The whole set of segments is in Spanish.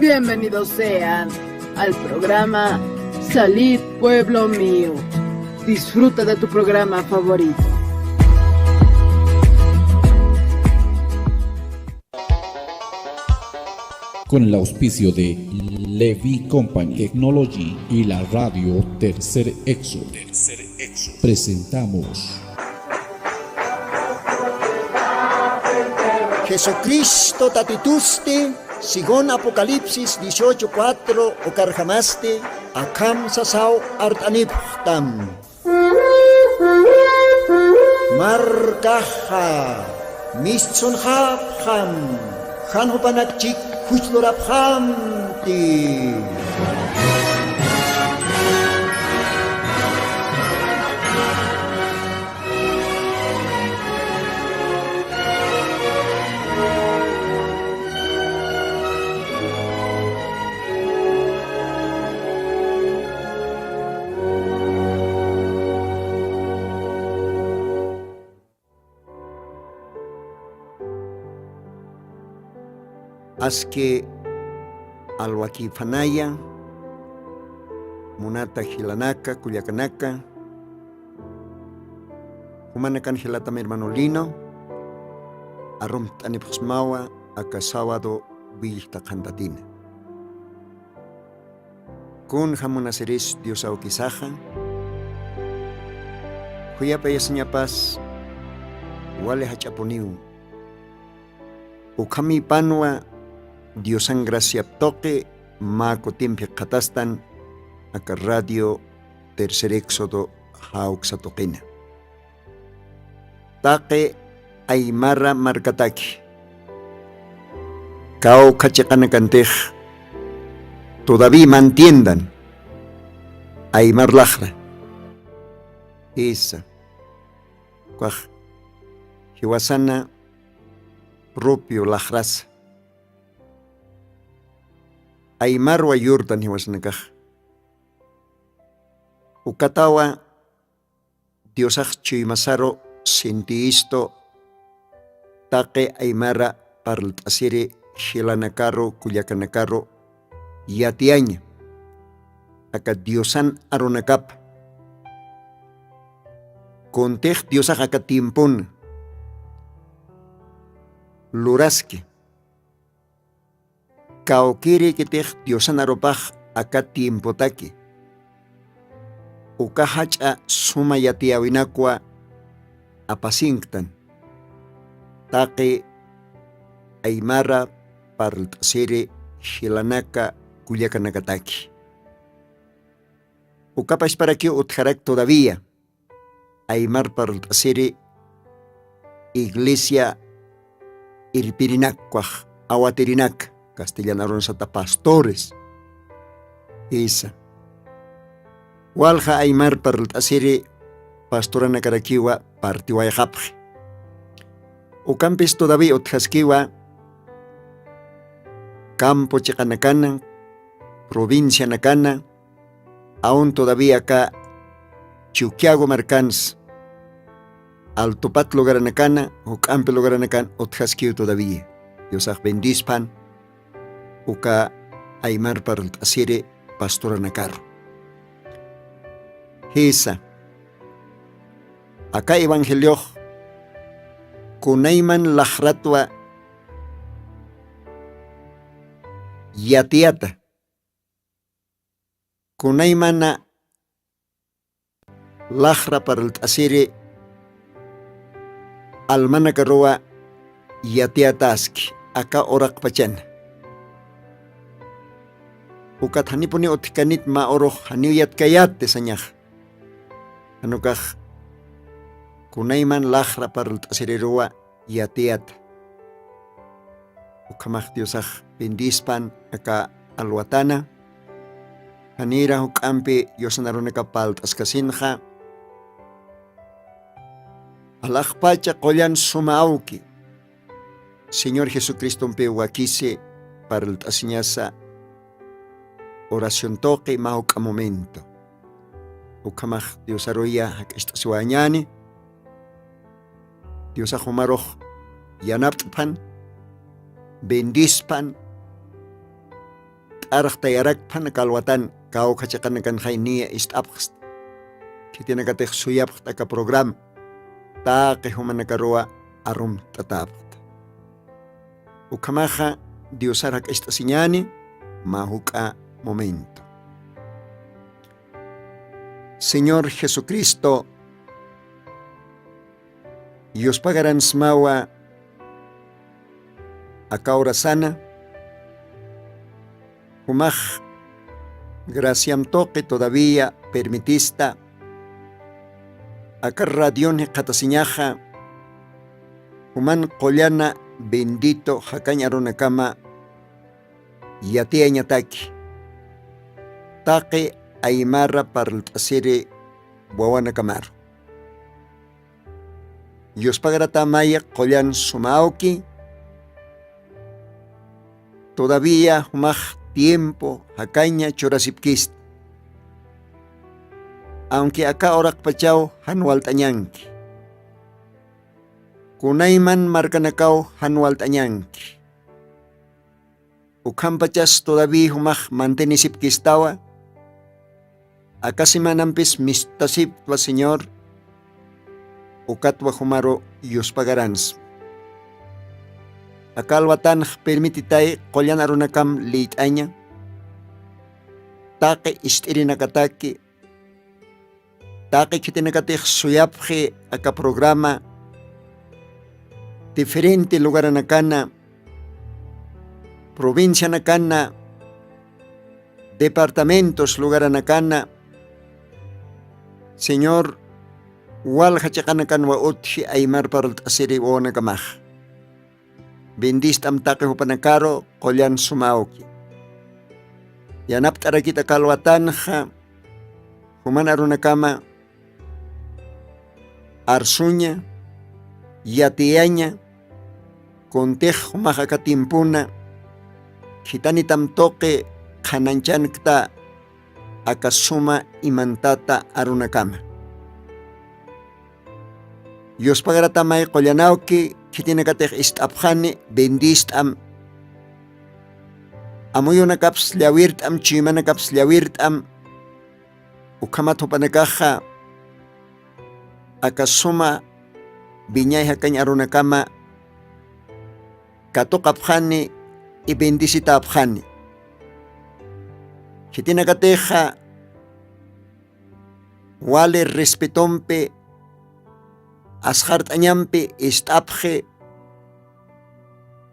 Bienvenidos sean al programa Salid Pueblo Mío. Disfruta de tu programa favorito. Con el auspicio de Levi Company Technology y la radio Tercer Exo, presentamos Jesucristo tatituste, sigon Apocalipsis 18:4 okarjamaste, akam sasao artaniptam. Markaha, mistson hapham, hanhopanakchik huchloraphamti. Aske alwakifanaya, munata hilanaka, kuyakanaka, humanakan hilata mi hermano Lino, arum tanipsmawa, aka sábado vilta cantatina. Kun hamunaseris Dios aukisaja, huyapaya señapas, wale hachaponiu, ukami panwa, Diosan gracia toque, mako timpia katastan, aka radio Tercer Éxodo hauxatokina. Take aymara markataki. Kao kachakanakantej, todavía mantiendan aymar lajra. Esa. Kwaj, hiwasana propio lajras. Aymar wa yurtan hiwasnakaj. Ukatawa Diosaj chuymasaro sentiisto take aymara parlasire hilanakaro kuyakanakaro yatiaña. Aka Diosan aronakap. Kontej Diosaj aka tiempon. Luraski. Kaokiri kitej Diosan aropaj aka tiempotaki. Ukahacha suma yatiawinakwa apasinktan. Take aymara parlasire hilanaka kuyakanakataki. Ukapash para que utjarak todavía aymar parlasire iglesia irpirinakwaj awatirinak. Castellanaron sata pastores. Esa. Walja aymar parlasire pastorana karakiwa partiwaya japje. Ucampis todavía utjaskiwa campo chicanacana, provincia nakana, aún todavía acá Chuquiago marcans, Altopat logaranacana, Ucampe logaranacan, utjaskiwa todavía. Diosaj bendispan. Uka aymar parlasire pastoranakar. Hesa. Acá evangelio kunayman lajratwa yatiata. Kunaymana lajra parlasire almanakaroa yatiataski. Acá orak pachana. Ukat hanipuni otkanit ma oroh haniyat kayat tesanyah. Anukah kunayman lajra parlasirerua yatiat. Ukamah Diosaj bendispan aka alwatana. Hanira hukampi yosanarunaka paltaskasinja. Alajpacha kolyan sumaauki. Señor Jesucristo mpe wakise parlasñasa. Oración toque mauk a momento. Ukamah Dios aroya hakastasuanyani. Dios ajumaroh yanaptpan. Bendispan. arqta yarakpan kalwatan kao kachakan kan khayniya istapxt. Kitina katech suyapxt aka program. Taqe humanakaroa arum tatapt. Ukamaja diosarak esta siñani mahuka momento. Señor Jesucristo, Dios pagaran smawa akaura sana, humaj graciam toque todavía permitista, acá radione katasiñaja, human collana bendito jacañarunakama, yatia ñataki, taque aymara para el tasire buawana camaro. Dios pagarata maya collan sumaoki, todavía humaj tiempo jacaña chorasipkist. Aunque acá orak pachao hanual tañanki. Kunayman marcanacao hanual tañanki. Ukampachas todavía humaj mantenisipkistawa. Acá simanampis mistasipwa señor. Ukatwa humaro Dios pagarans. Akalwatan permititay kolyan arunakam liitaña. Take istirinakataki. Take kitinakatih suyapje aka programa. Diferente lugar anakana. Provincia anakana. Departamentos lugar anakana. Señor, wal hachakanakan wa uthi aymar para asiri wona kamah. Bendistam take hupanakaro kolyan sumaoki. Yanap tara kita kalwatan ha human arunakama arsuña yatiaña kontej humahakatimpuna hitanitam toque kananchan kta akasuma imantata arunakama. Dios pagaratamay kolyanauki kitinakatech istapjani bendistam amuyunakaps llawirtam chimanakaps llawirtam ukamathupanakaja akasuma biñay hakañ arunakama katokapjani y bendisitapjani kitinakateja wale respetompe ashart añampe istapje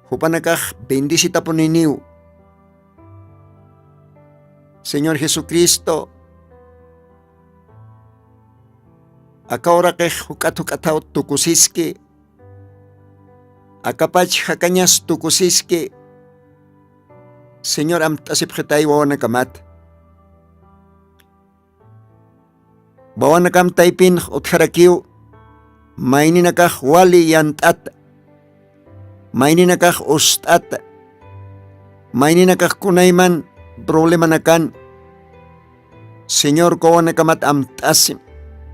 hupanakaj bendisitapuniniu. Señor Jesucristo, akaurakej hukatukatao tukusiske, akapach hakañas tukusiske, Señor amtasipjetay wawanakamat. Bawanakam taipin utharakiw, maininakaj wali yantat, maininakaj ustat, maininakaj kunayman problema nakan. Señor kawanakamat amtasim,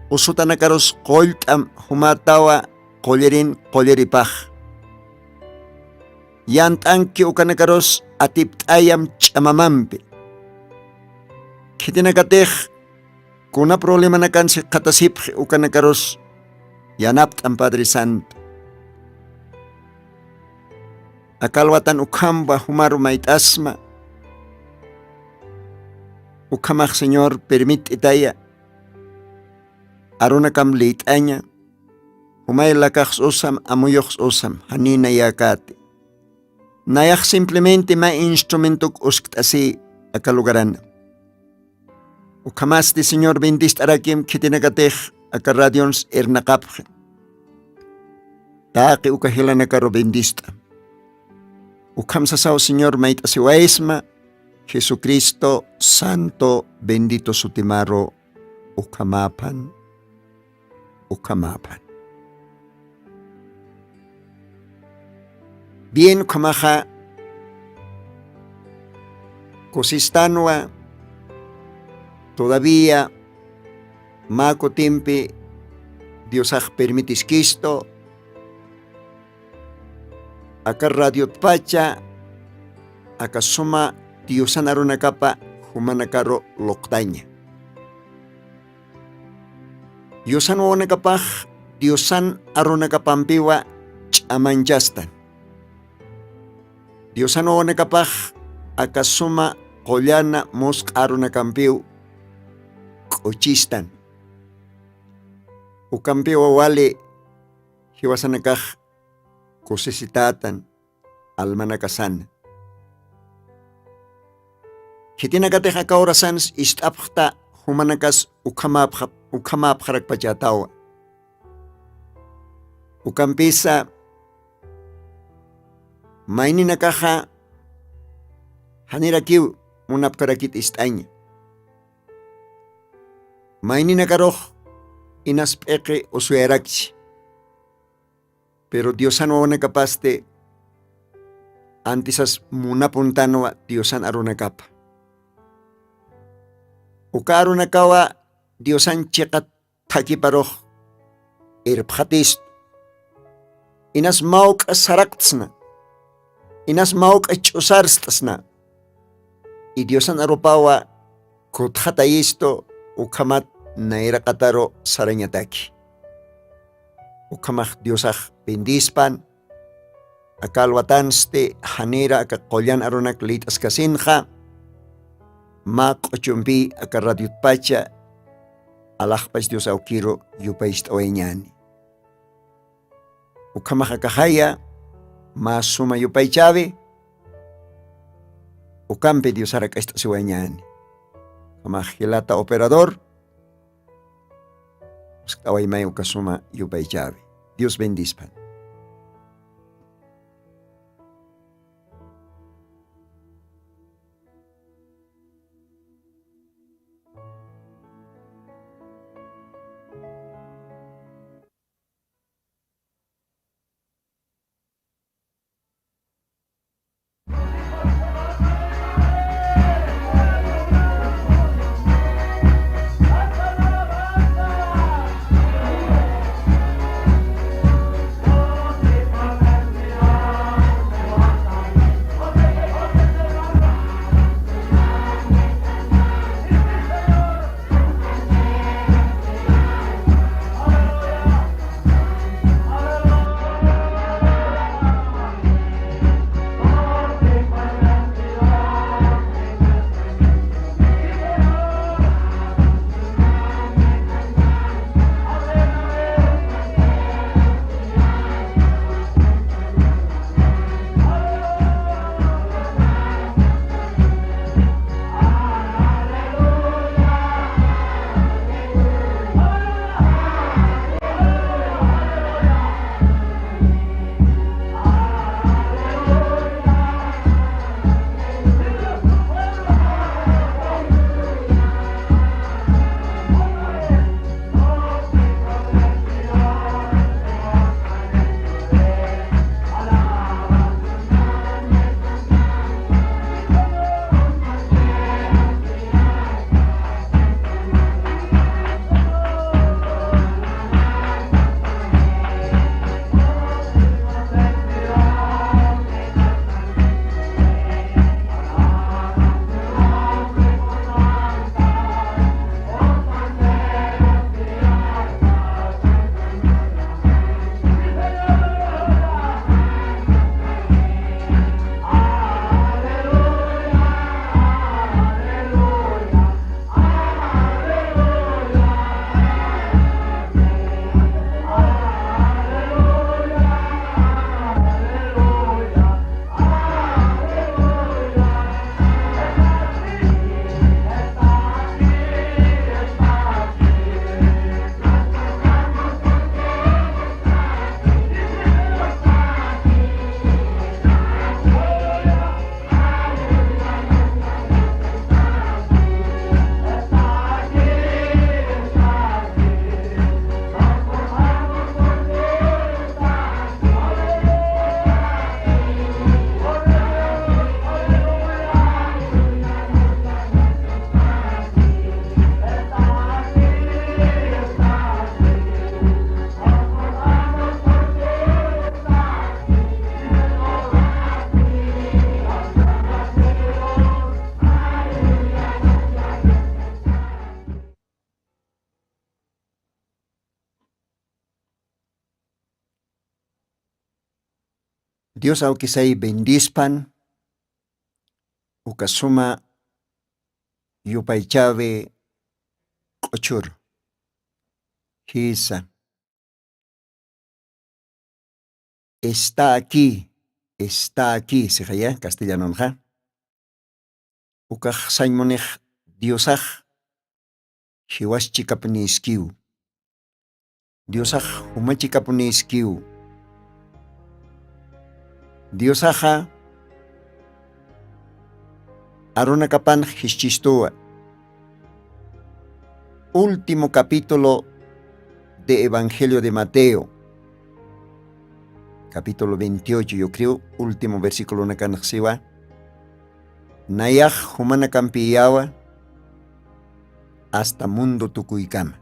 usutanakaros koltam humatawa kollerin kolleripaj. Yantanki ukanakaros atiptayam chamamampi. Kitinakatej kuna problema nakan si katasipj ukanakaros yanaptan Padre Santo. Akalwatan ukamba humaru maitasma. Ukamaj Señor permititaya arunakam liitaña humay lakaj usam amuyoj usam hanina yakati. Nayaj simplemente ma instrumentuk usktasi akalugaran. Ukamasti Señor bendist arakim kitinakatej akaradions ernakapje. Taaki ukahilanakaro bendista. Ukamsasaw Señor maitasiwaisma Jesucristo Santo bendito sutimaro ukamapan. Bien kamaja kosistanwa todavía mako timpi Diosaj permitis Cristo acá radio pacha acá suma Diosan arunakapa humanakaro loktaña. Diosan wawanakapaj Diosan arunakapampiwa ch'amanchastan. Diosan wawanakapaj akasuma qollana musq arunakampiw k'uchistan. Ukampiwa wali hiwasanakaj kusisitatan almanakasana. Hitinakatej akaorasans ist'apjta humanakas ukamapjarak pachatawa. Ukampisa maininakaja hanirakiw munapkarakit ist'aña. Maininakaroj inasp'eqe usuyarakchi. Pero Diosan wawanakapaste antisas munapuntanwa Diosan arunakapa. Uka arunakawa Diosan chiqat thakiparoj irpjatis. Inas mawk saraktsna. Inas mawk ch'usarstasna. Y Diosan arupawa kutjatayisto ukamat nairaqataro sarañataki. Ukamaj Diosaj bendispan akalwatanste hanira aka qollan arunak litascasinja ma q'uchumpi aka radiotpacha alajpach Dios aukiro yupaist oeñani. Ukamaj akajaya ma suma yupaychavi ukampi Dios arak estasiwañani. Ukamaj hilata operador Kawaymay ukasuma yupaychavi. Dios bendispan. Dios aukisay bendispan, ukasuma yupaychabe ochur. Hisa. Está aquí, sejaya, castellano, ja. Ukaj saymonej Diosaj, hiwas chikapuniskiu. Diosaj humachikapuniskiu. Diosaja aruna kapan hischistoa. Último capítulo de Evangelio de Mateo. Capítulo 28, yo creo, último versículo na kanajsiwa. Nayaj humana campiyawa hasta mundo tukuykama.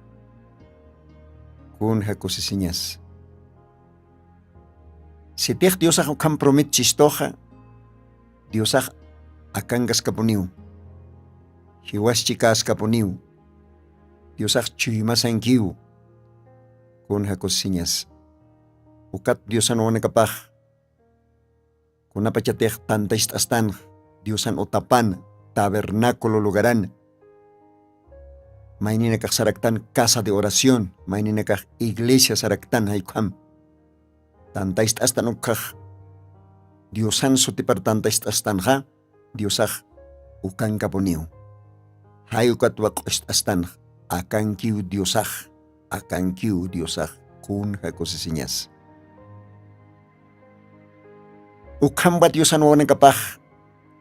Kun hakosisiñas. Si tej Diosaj ukam promit chistoja, Diosaj akangas kapuniu. Hiwas chikas kapuniu. Diosaj chuymasankiu. Kun hakosisiñas. Ukat Diosan wana kapaj. Kunapachatej tantaist astan. Diosan otapan, tabernáculo lugaran. Maynina kaj saraktan casa de oración. Maynina kaj iglesia saraktan haykam. Tantaist astan ukaj. Diosan sutipar tantaist astan ha. Diosaj ukan kapuniu. Hay ukat wakoist astan. Akankiu Diosaj. Akankiu Diosaj. Kun hakosisiñas. Ukam bat Diosan wana kapaj.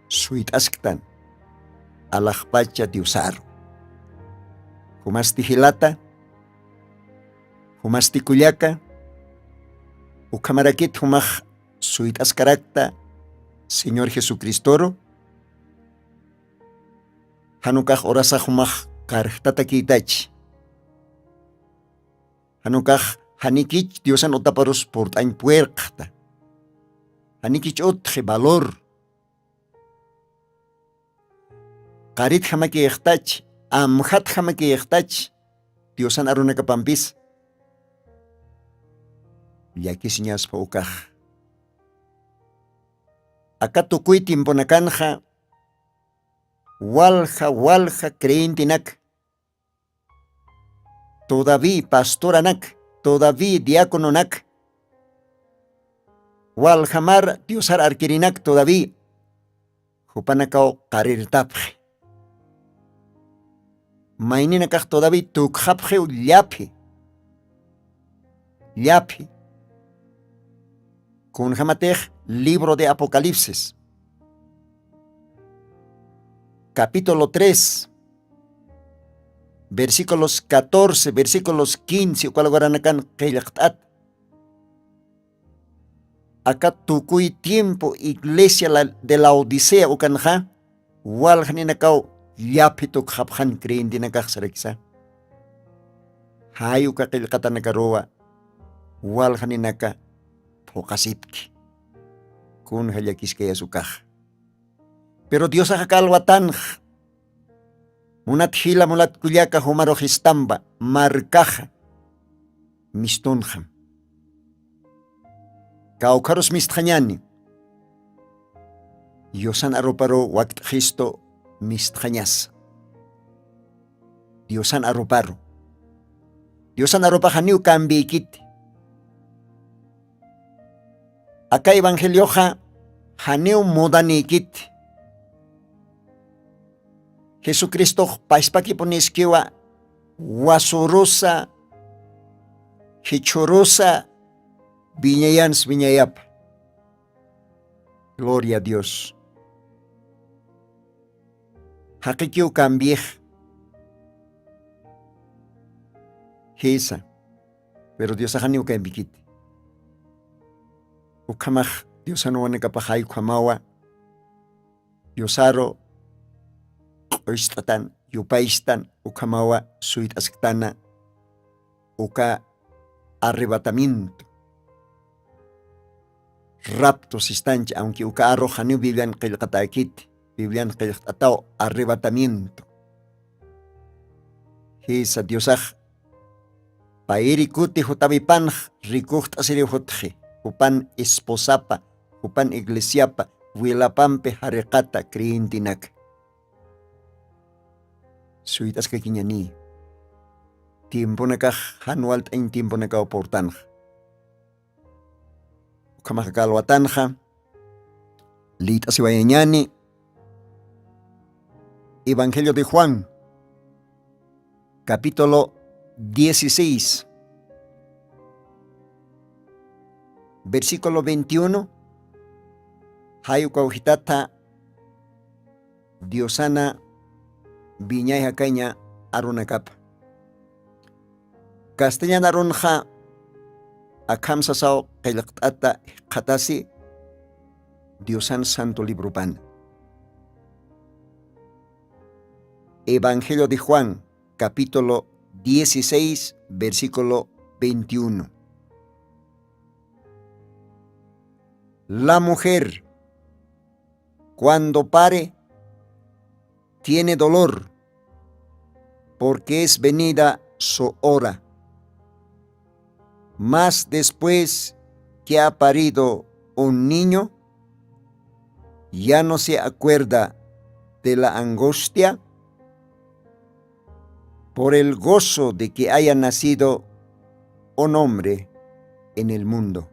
Suit asktan. Alajpacha Diosaro. Humasti hilata. Humasti kullaka. Ukamarakit humaj suit askarakta. Señor Jesucristoro. Hanukaj orasa humaj karjtatakitach. Hanukaj hanikich Diosan otaparos portain puerkta. Hanikich otje valor. Qarit hamaki ehtach, amhat hamaki ehtach, Diosan aruna kapampis. Yakis ñas pa ukaj. Acá tukuy timponakanja, walja creyentinak. Todavía pastoranak, todavía diácononak. Waljamar Diosar arquirinak todavía. Jupanakao qarirtapje. Maynina kaj todavía tukjapje llapi. Llapi. Kun jamatej libro de Apocalipsis. Capítulo 3. Versículos 14, versículos 15. Cual guaranakan qillaqtat. Acá tukuy tiempo iglesia de la Odisea ukanja. Waljaninakao. Yapituk haphan creen dinakak sareksa. Hayu kakil katanakaroa. Walhaninaka pokasipki. Kun hayakis kaya sukaj. Pero Dios akakalwatan. Munat hila mulat kulyaka humarojistamba. Markaja. Mistunjam. Kaukaros mistjanyani. Yosan aroparo wakt Cristo. Mistjañas. Diosan arroparo. Diosan arropajaniu cambiikit. Acá evangelioja haneu modanikit. Jesucristo paispaki poniskiwa wasurosa hichorosa viñayans viñayap. Gloria a Dios. Hakikiu cambiej. Hisa. Pero Dios ahaniu kambikit. Ukamaj Dios anuane kapahay kwamawa. Diosaro oistatan yupaistan ukamawa suit asktana. Uka arrebatamiento. Raptos instantes, aunque uka arrojaniu vivian qilqatakit. Vivian qilqatao arrebatamiento. Hisa Diosaj. Pairi kuti hutabipan rikuht asiri hutje. Upan esposapa upan iglesiapa wilapampe harekata kriintinak. Suitas kakiñani. Tiempo nakaj hanualt en tiempo naka oportanja. Ukamakalwatanja. Lita siwayañani. Evangelio de Juan, capítulo 16, versículo 21. Hayu kaujitata Diosana viñay hakaña arunakapa. Castellana arunja akam sasao qillqt'ata qatasi Diosan Santo Libro Pan. Evangelio de Juan, capítulo 16, versículo 21. La mujer, cuando pare, tiene dolor, porque es venida su hora. Mas después que ha parido un niño, ya no se acuerda de la angustia por el gozo de que haya nacido un hombre en el mundo.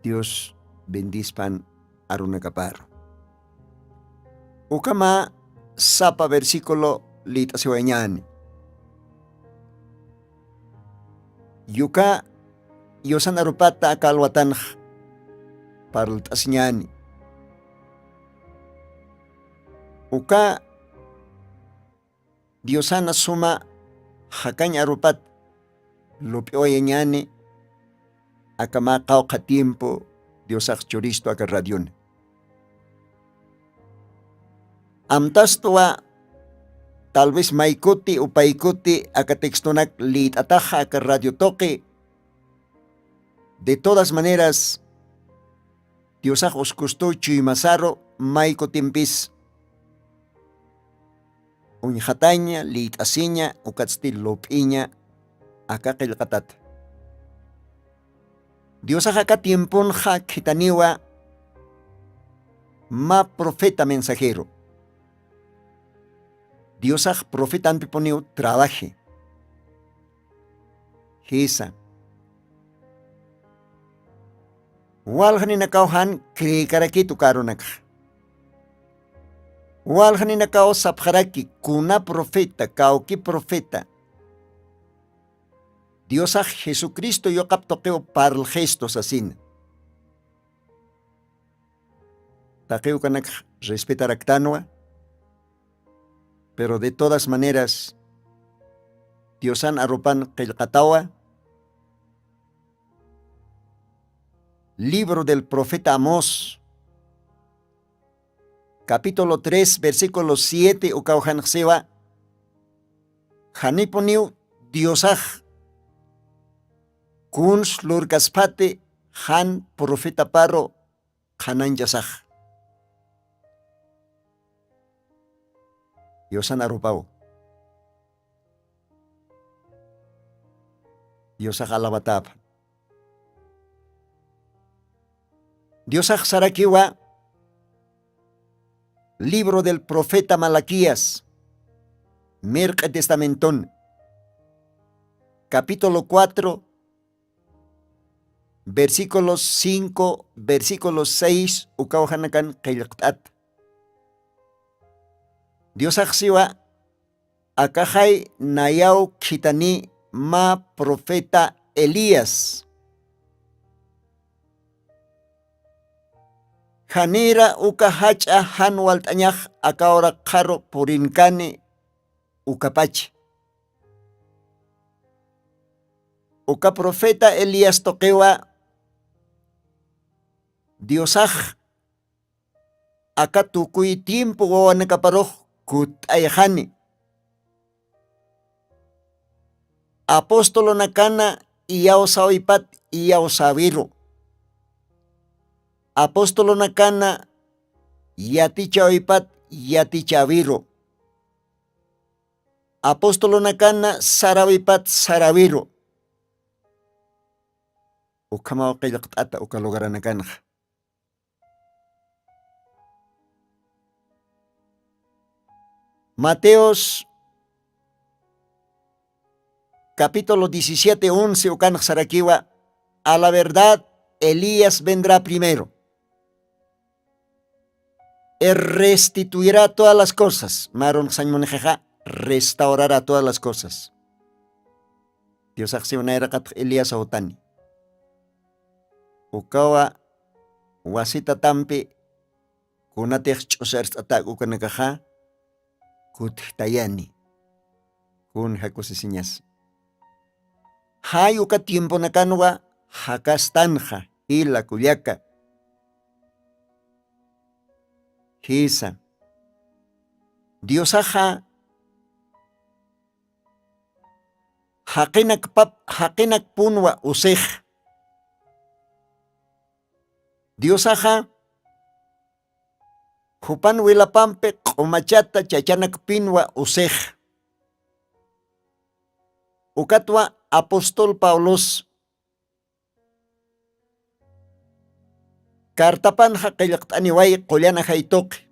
Dios bendizpan arunakaparu. Ukama sapa versículo lita siwañani. Yuka yosan arupata akalwatanj parltasñani. Uka Diosana suma hakaña arupat lupioyañani akama qawqa tiempo Diosaq churisto aka radion. Amtastua tal vez maikuti upaikuti aka textonak litataja aka radio toque. De todas maneras, Diosaq uskusto chuymasaro maikutimpis unjataña, litasiña, ukatstil lopiña, acá qillqatat. Dios acá tiemponja kitaniwa ma profeta mensajero. Dios profeta antiponiu trabaje. Hisa. Walhanina kauhan krikaraki tukaronak. Walhanina kao sapjaraki kuna profeta, kauki profeta. Dios Jesucristo yo captoqueo para el gestos así. Taqueo kanak respetar actanua, pero de todas maneras, Diosan arropan qilqatawa. Libro del profeta Amós, capítulo 3, versículo 7, ukauhan sewa, haniponiu Diosaj, kuns lurkaspate, han profeta paro, hanan yasaj. Diosan arupao. Diosaj alabatap. Diosaj sarakiwa. Libro del profeta Malaquías, Merca Testamentón, capítulo 4, versículos 5, versículos 6, ukawhanakan qilqtat. Dios axiwa, akajay nayau kitani ma profeta Elías. Hanira uka hacha hanwalt anyaj akaora karo purinkane ukapach. Uka profeta Elías toquewa Diosaj akatukui tiempo wawanakaparoj kutayjani. Apóstolo nakana iyao sawipat iyao sawiru. Apóstolo nakana yatichawipat yatichaviro. Apóstolo nakana sarawipat saraviro. Ukama qilqtata ukalugara nakana. Mateos capítulo 17, 11, ukanak sarakiwa, a la verdad, Elías vendrá primero. Él restituirá todas las cosas. Maron Sanmonejeja restaurará todas las cosas. Dios accionará kat Elías autani. Ukawa wasita tampi kunatech chusers atak ukanakaja kuttayani. Kun hakusisiñas. Hay uka tiempo nakanwa hakastanja ila kuyaka. Hisa. Dios aja hakinak punwa usej. Dios aja hupan wilapampe kumachata chachanak pinwa usej. Ukatwa Apostol Paulos kartapan haqillaktani way qullana haytoqi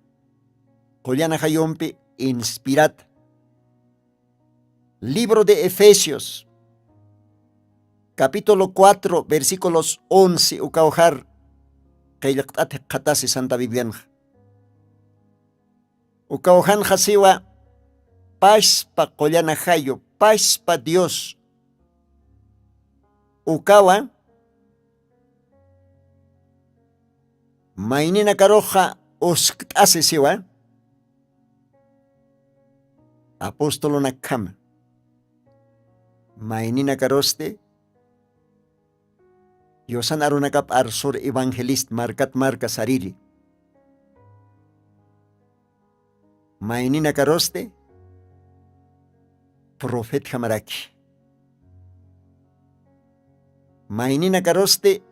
qullana hayompi inspirat. Libro de Efesios capítulo 4 versículos 11 ukawjar qillaqt'ati qatasi Santa Biblianja ukawjan hasiwa pashpa qullana hayo pashpa Dios ukawa maynina karoja uskt'asi siwa apostolona kama maynina karoste yosan arunakap arsur evangelist marka sariri maynina karoste profet hamaraki maynina karoste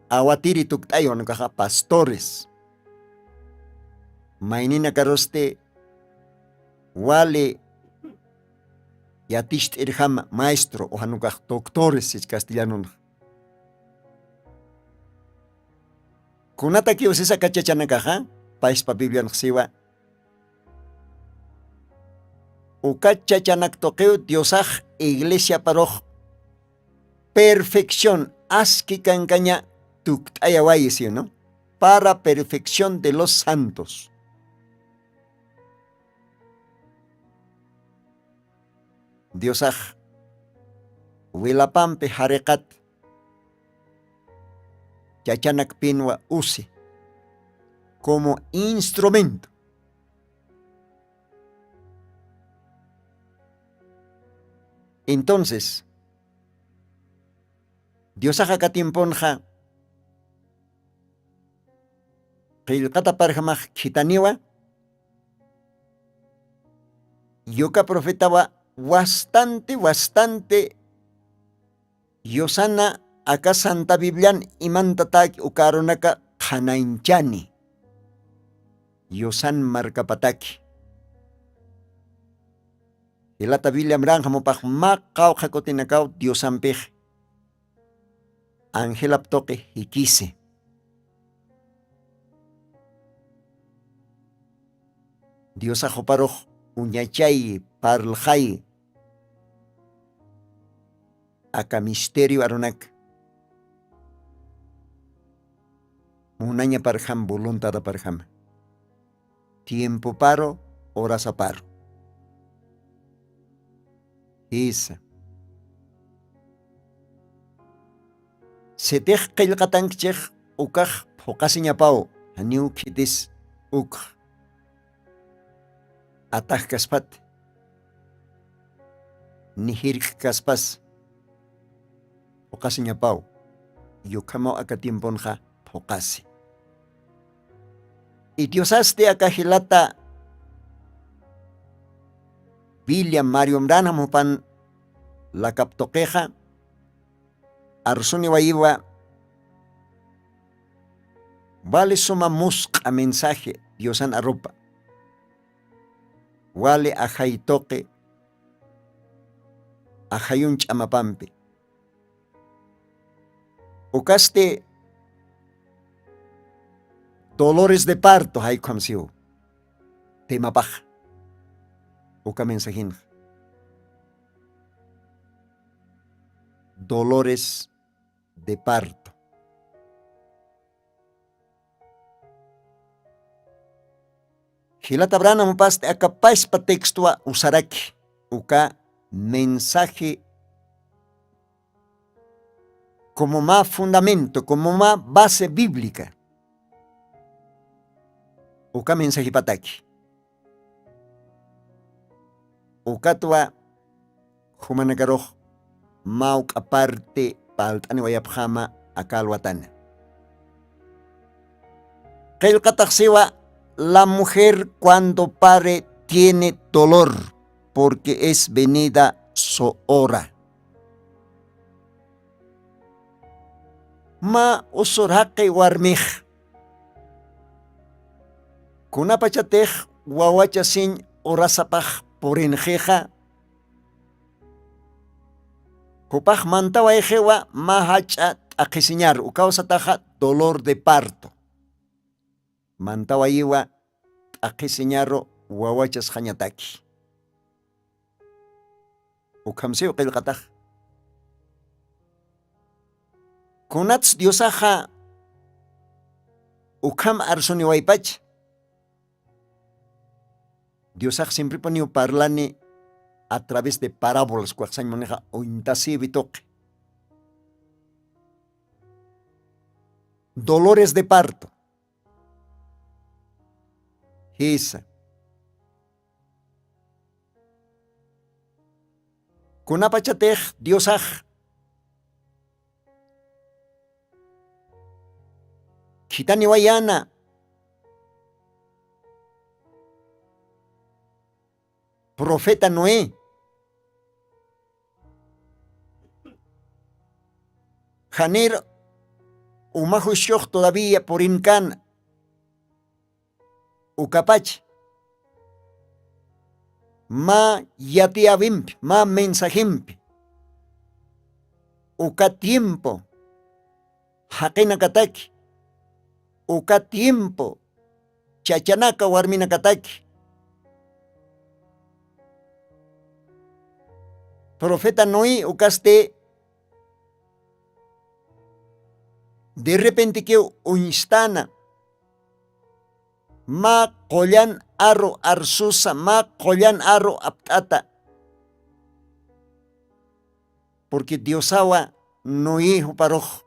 awatiri tuktayon kaha pastores maynina karoste wale yatisht irham maestro o hanukah doctores es castellano kunata ki usisa kachachanakaja paispa Biblia siwa ukachachanak toqeu diosaj iglesia paroj perfección aski kankaña tuktayawayisi, ¿no? Para perfección de los santos. Diosaj wilapampe harekat chachanak pinwa usi como instrumento. Entonces, Dios aja timponja qillqata parjamaj khitaniwa yoka profetawa bastante yosana aka Santa Biblian imantatak ukaronaka qhanainchani yosan markapataki ilata Biblia mranja mopaj maqaw qakotinakaw Diosampej Ángel aptoque hikise. Dios ajoparoj uñachay parljay aka misterio aronak munaña parjam voluntad parjam tiempo paro horas aparo isa setej qillqatankchej ukaj phuqasiñapaw haniw kitis uk ataj kaspat nihirq kaspas phuqasiñapaw yukamaw aka tiemponja phuqasi y diosaste aka hilata William Mario Mrana mupan la kaptoqueja arsuni waiwa vale suma musqa mensaje diosan arropa wale ajaitoque ajayun chamapampe ukaste dolores de parto hay consigo temapaj uka mensajin. Dolores de parto. Hilata brana mupaste acapaz pa textua usaraki uka mensaje como más fundamento, como más base bíblica. Uka mensaje pataki. Uka tua humanagaroh mauk aparte paltani wayapjama akalwatana. Kail kataksiwa, la mujer cuando pare tiene dolor porque es venida su hora. Ma usurhaqi warmij. Kunapachatej wawachasin orasapaj porinjeja. Kupaj mantawaijewa mahacha akisiñar ukausataja dolor de parto. Mantawayiwa akisiñaro wawachas hañataki. Ukamsiu qilqataj. Kunats diosaja ukam arsuni waipach. Diosaj siempre ponió parlani a través de parábolas cuaxañ maneja o intasi bitoque. Dolores de parto. Esa. Kunapachatej diosaj. Kitani wayana. Profeta Noé. Janir umahushok todavía por incan. Ukapach. Ma yatiavimp, ma mensajimp. Uka tiempo. Hakena kataki. Uka tiempo. Chachanaka warmina kataki. Profeta Noé ukaste de repente que unistana ma kollan arro arsusa ma kollan arro aptata porque Diosawa Noé paroj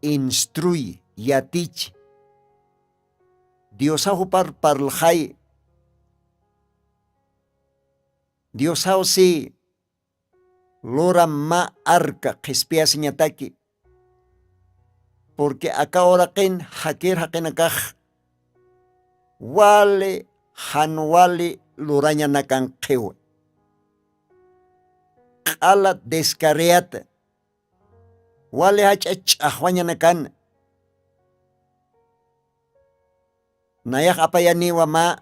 instruye yatich Diosawa parljay Diosao si lora ma arca qespia siñataki porque acá ahora ken haker hakenakaj wale hanwale luraña nakan qewa qala descarriata wale hachach ahwaña nakan nayak apayaniwa ma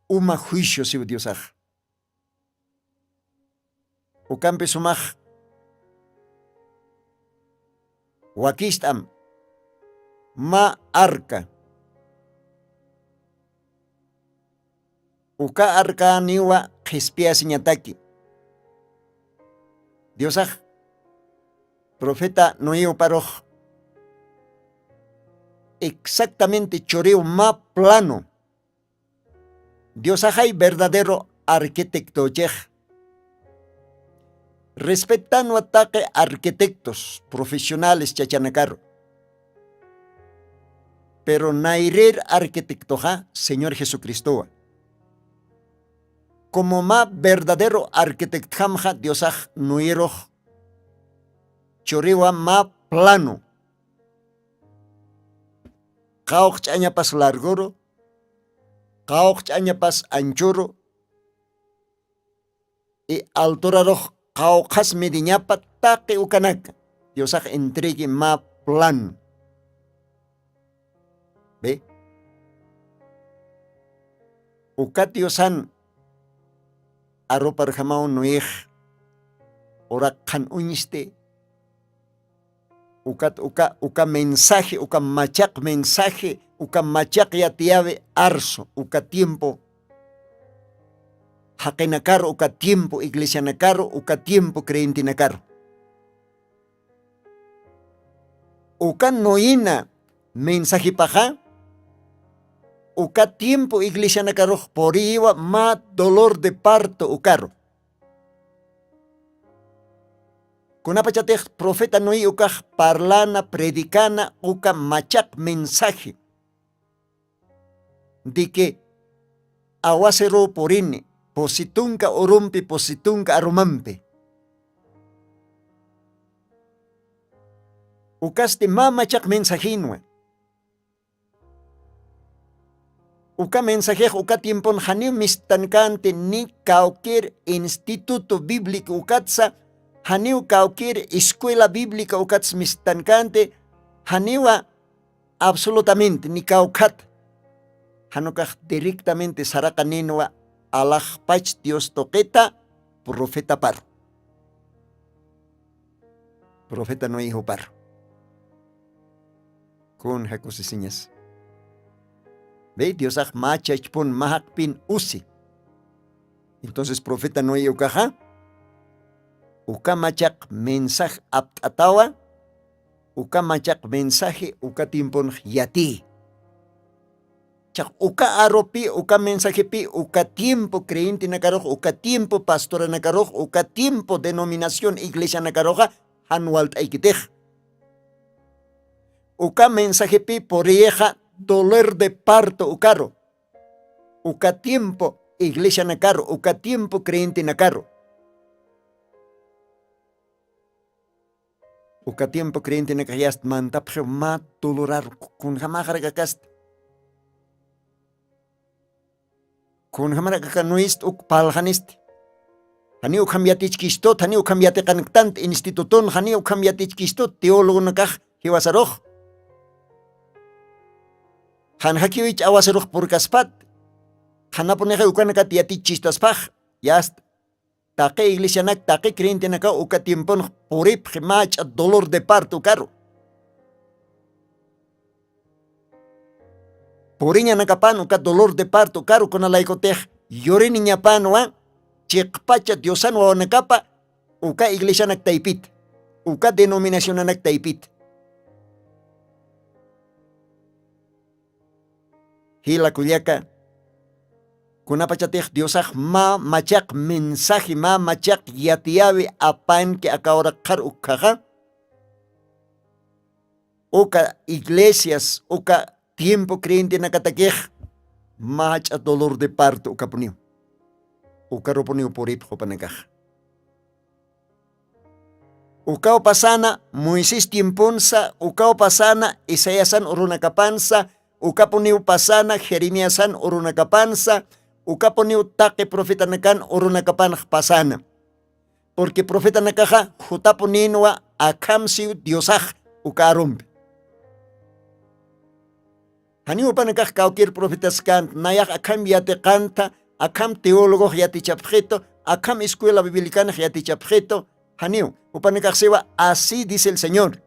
uma juicio si Diosaj ukampi sumaj wakistam ma arca uka arca niwa qespia siñataki Diosaj profeta Noé paroj exactamente choreo ma plano Diosaj hay verdadero arquitecto yej respetando ataque arquitectos profesionales chachanacaro. Pero nairer arquitectoja, Señor Jesucristo. Como más verdadero arquitectamja Diosaj nuiroj. Choriwa ma plano. Kauch chañapas largoro. Kauch chañapas anchuro. Y altoraroj. Kaukas mediñapa taque ukanaka. Diosaj entregue ma plan. ¿Ve? Ukat Diosan aropar jamao noej. Ora kan uniste. Uka mensaje, uka machak mensaje, uka machak ya tiave arso, uka tiempo haqinakaro uka tiempo iglesia nakaro uka tiempo creyente nakaro. Uka noina mensaje paja uka tiempo iglesia nakaro por iwa ma dolor de parto ukaro. Kunapachatej profeta Noé uka parlana predicana uka machak mensaje de que awasero porini positunka orumpi positunka arumampe. Ukaste mamachak mensajinwa. Uka mensajej uka tiempon haniu mistankante ni cualquier instituto bíblico ukatsa haniu cualquier escuela bíblica ukats mistankante haniwa absolutamente ni kaukat hanukaj directamente sarakaninwa alajpach Dios toqueta profeta par. Profeta no hijo par. Con jacosisiñas. Ve Dios aj machachpon mahakpin usi. Entonces profeta no hijo caja. Uka machak mensaje aptatawa. Uka machak mensaje uka tiempon yati. Uka aropi, uka mensaje pi, uka tiempo creyente nakaroj, uka tiempo pastora nakaroj, uka tiempo denominación iglesia nakaroja, anualt aikitej. Uka mensaje pi porieja dolor de parto ukaro. Uka tiempo iglesia nakaro, uka tiempo creyente nakaro. Uka tiempo creyente nakayast mantapje ma dolorar kun hamajaragakast. Kun hamara kakanuist uk palhanist. Hani uk hambiatich kistot, hani uk hambiate kanektant instituton, hani uk hambiatich kistot, teólogo nakaj hiwasaroj. Han hakiwich awasaroj por kaspat. Hanaponeja ukanaka tiatich chistaspaj. Yast. Taque iglesia nak, taque creyente naka uka tiempon porip mach dolor de parto caro. Poriña nakapan uka dolor de parto caro con alaikotej. Yori niña panwa, chikpacha diosan wa nakapa, uka iglesia nak taipit. Uka denominación nak taipit. Hila kuliaka. Kunapachatej diosaj ma machak mensaje ma machak yatiawe apan que akahora kar ukaja. Uka iglesias, uka tiempo creyente nakatakej mach a dolor de parto uka puniu. Uka ropuniu porip hopanakaj. Ukao pasana Moisés tiemponsa, ukao pasana Isaíasan urunakapansa, uka puniu pasana Jeremiasan urunakapansa, uka puniu taque profeta nakan urunakapan pasana. Porque profeta nakaja jutapuninwa akamsiu diosaj uka arumbi. Hani upanakaj cualquier profetas kant, nayak akam yate canta, akam teólogo yate chapjeto, akam escuela biblicana yate chapjeto, haniu upanakaj sewa, así dice el Señor.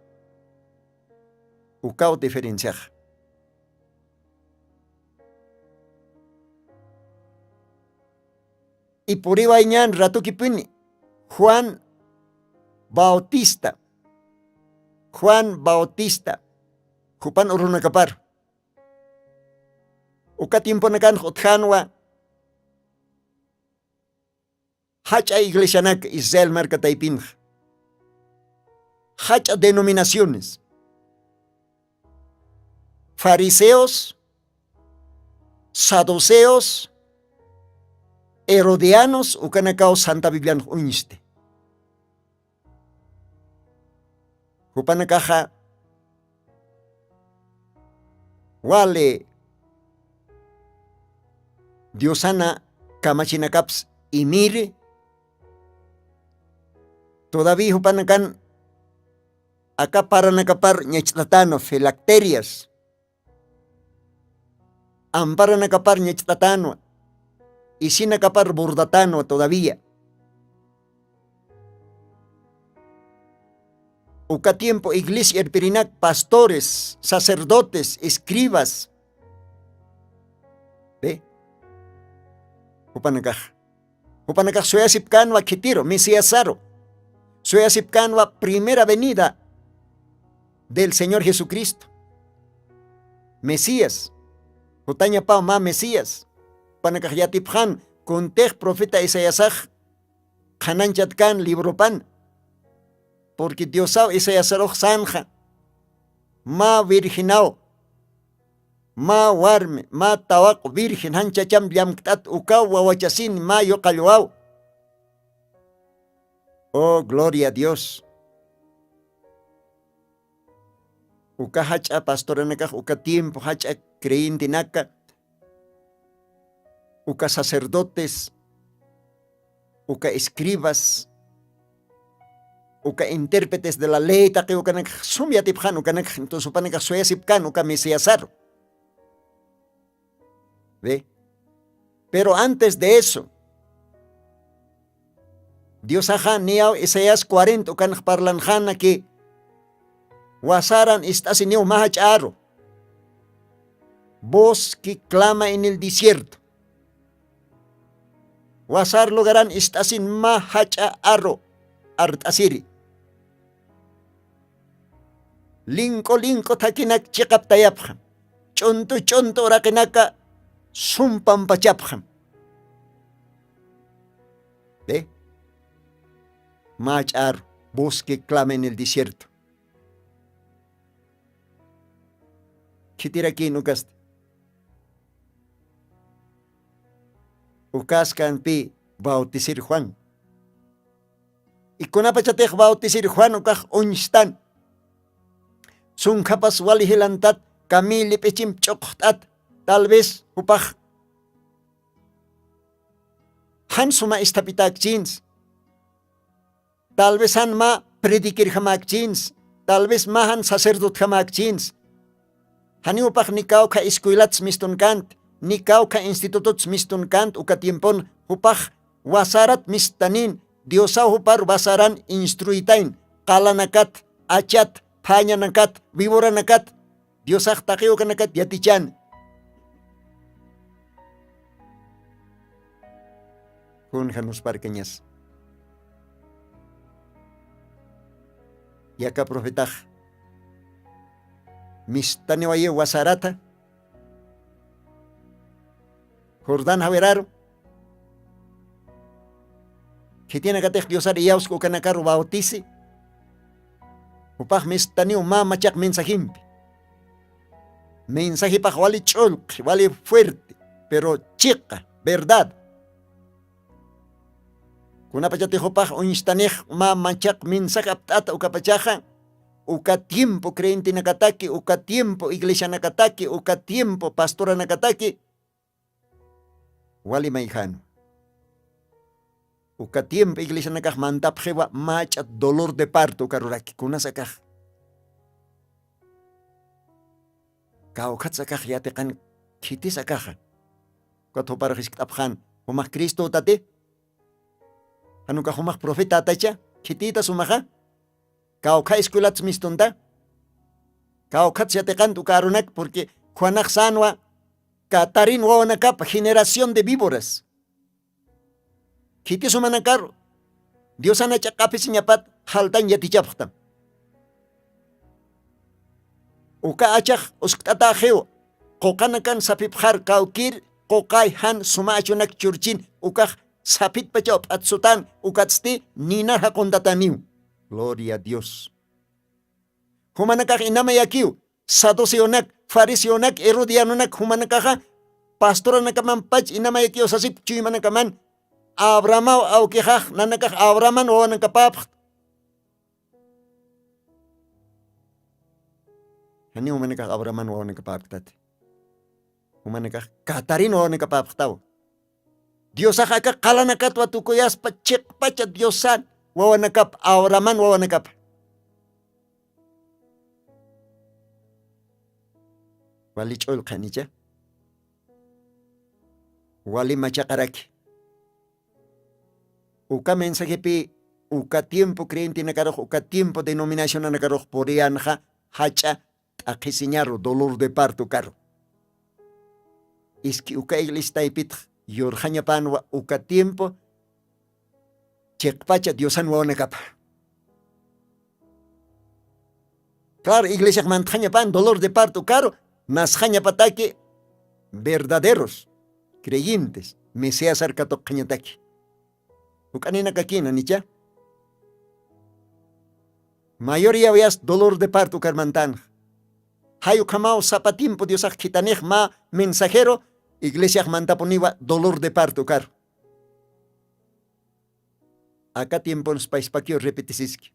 Ukao diferenciaj. Y por iba ñan ratu kipini, Juan Bautista, Jupan urunakapar. Uka tiempo nakan hotjanwa, hacha iglesia nak Israel marca taipinj, hacha denominaciones, fariseos, saduceos, herodianos, ukanakao Santa Biblia uniste. Upanakaja wale Diosana kamachinakaps y mire todavía upanakan acá para nakapar ñechtatano filacterias ampara nakapar ñechtatano y sin nakapar burdatano todavía. Uka tiempo iglesia erpirinak pastores, sacerdotes, escribas. ¿Ve? Upanakaj. Upanakaj Suyasipkanwa Kitiro, Mesiasaro. Suyasipkanwa primera venida del Señor Jesucristo. Mesías. Utaña Pau ma Mesías. Upanakaj Yatiphan, Kuntej profeta Isayasaj. Hananchatkan libro pan. Porque Diosao Isayasaroj Sanja. Ma virginao. Ma warme, ma tawak virgen hanchacham yamktat ukaw wawachasin ma yoqalwao. Oh, gloria a Dios. Uka hacha pastoranakaj, uka tiempo hacha creyintinaka, uka sacerdotes, uka escribas, uka intérpretes de la ley, taqi ukanak sumyatipjan, ukanak entonces upanaka suyasipkan, uka mesiasaro. ¿Ve? Pero antes de eso, Dios aja niao Isaías 40 ukan parlanjana que wasaran estás en mahacharo. Voz que clama en el desierto. Wasar lugaran estás en mahacharo artasiri. Linko takinak chikap tayapja. Chonto rakinaka Sumpam pachapjam. ¿Ve? Machar, bosque clama en el desierto. ¿Qué tira aquí, Nucast? Ucascan pi bautizar Juan. Y con apachatej bautizar Juan, ucaj unstan. Sun capas wali hilantat, camili pechim choktat. Tal vez upaj han suma istapitak jeans. Tal vez han ma predikir hamak jeans. Tal vez ma han sacerdot hamak jeans. Hani upaj nikau ka escuelats mistunkant, nikau ka institutots mistunkant uka tiempon upaj wasarat mistanin, diosau upar wasaran instruitain, kalanakat, achat, panyanakat, viboranakat, diosah takeo kanakat yatichan. Junjanos parqueñas. Y acá profetaj. Mistanewaye wasarata. Jordán Javeraro. Que tiene que diosar y yausco canacaro bautice. Upaj mistaneo mamachak mensajimpi. Mensaje paj vale cholk, vale fuerte, pero chica, verdad. Kuna pachatijo paj unstanej ma manchak mensaje aptata uka pachaja, uka tiempo creyente nakataki, uka tiempo iglesia nakataki, uka tiempo pastora nakataki, wali maijano. Uka tiempo iglesia nakaj mantap jewa machat dolor de parto ukaruraki, kuna sakaj. Kaukat sakaj yatekan kiti sakaj. Kat hoparajis kitapjan, humah Kristo tate. Anu ka humah profeta tacha, kitita sumaha. Kauka eskulats mistonda. Kaukat yatekan tu karunak porque Juanak sanwa katarin wawanakap generación de víboras. Kiti sumanakar. Dios ana chakapis nyapat haltan yatichaptam. Uka achak usktata geo. Kokanakan sapipjar kaukir kokay han sumachunak churchin ukaj sapit pachop at sutan ukatsti ninar hakondataniw. Gloria a Dios. Humanakaj inamayakiw. Saduceonak, fariseonak, herodianonak humanakaja pastoranakamam pach inamayakiw sasip chuymanakaman. Abraham au kihaj nanakaj Abrahaman o nakapap. Hani humanakaj Abrahaman o nakapap tat. Humanakaj Katarin o nakapap tao. Dios ka kalanakat watukuyas pachik pacha Diosan wa nakap Abrahaman wa nakap. Wali chol khanija. Wali machakaraki. Uka mensaje pi uka tiempo creyente nakaroj, uka tiempo denominación nakaroj porianja hacha akisiñaro dolor de parto caro. Iski uka iglesia ipit yorjaña panwa uka tiempo Chekpacha Diosan wawanakapa. Claro, iglesia mantaña pan dolor de parto caro, nasjaña pataque verdaderos creyentes, Mesías arcato cañataki. Ucanina caquina nicha. Mayoría veas dolor de parto carmantan. Hayu kamao zapatimpo Dios quitanej ma mensajero, iglesia mantaponiva dolor de parto caro. Acá tiempo nos país paquio repetisiski.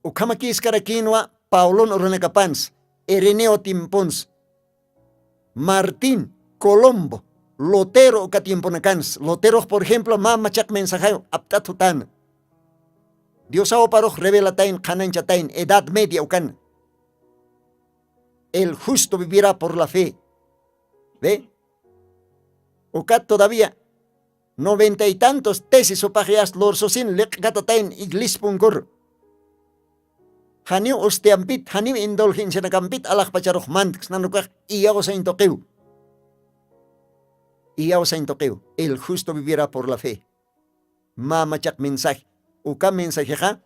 Ukamakis karakinwa Paulon oronacapans, Ereneo timpons, Martín, Colombo, Lotero uka tiempo nakans. Lotero, por ejemplo, ma machak mensajero, aptatutan. Dios ao paro revelatain, kananchatain, edad media ukan. El justo vivirá por la fe. ¿Ve? Ukat todavía 90 y tantos tesis o pajeas lorsosin lek gatatain iglis pungur. Haniu osteampit, haniu indulgencia nakampit alak pacharoh mantix nanukak iyaw sa intokew. Iyaw sa intokew. El justo vivirá por la fe. Mamachak mensaje. Uka mensaje ha.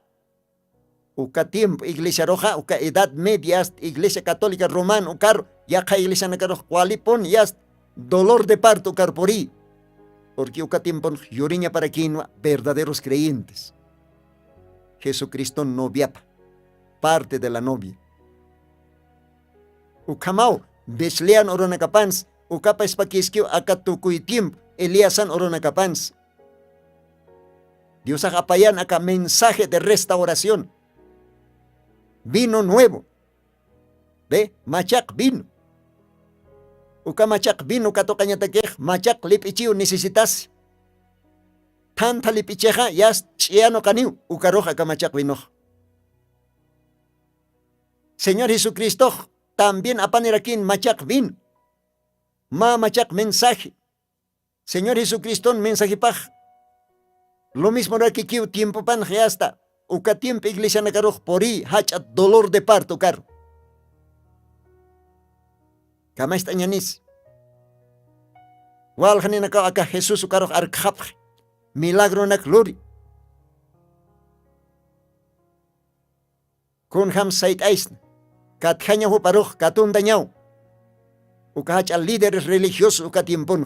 Uka tiempo iglesia roja, uka edad media, iglesia católica romana, ukar, yaka iglesia nakaroh kualipon, yast dolor de parto ukar porí. Porque uka tiempo yuriña para quinoa verdaderos creyentes. Jesucristo noviapa, parte de la novia. Ukamau, beslean oronacapans, ukapa espaquisquio acatucuy tiempo, Eliasan oronacapans. Dios apayan acá mensaje de restauración. Vino nuevo. ¿Ve? Machak vino. Uka machak vino katokaña tekej, machak lipichiu necesitas. Tanta lipicheja yas chiano caniu, ukaroja kamachak vino. Señor Jesucristo, también apanerakin machak vino. Machak mensaje. Señor Jesucristo, mensaje paj. Lo mismo era que kiu tiempo pan hasta. Uka tiempo iglesia nakaroj pori hachat dolor de parto caro. Kama estañanis. Wal hanina acá Jesús ukaroj arkhap. Milagro na glory. Kun ham sait aisn. Kat hanya hu paroj katun dañao. Uka hach al líderes religiosos uka tiempon.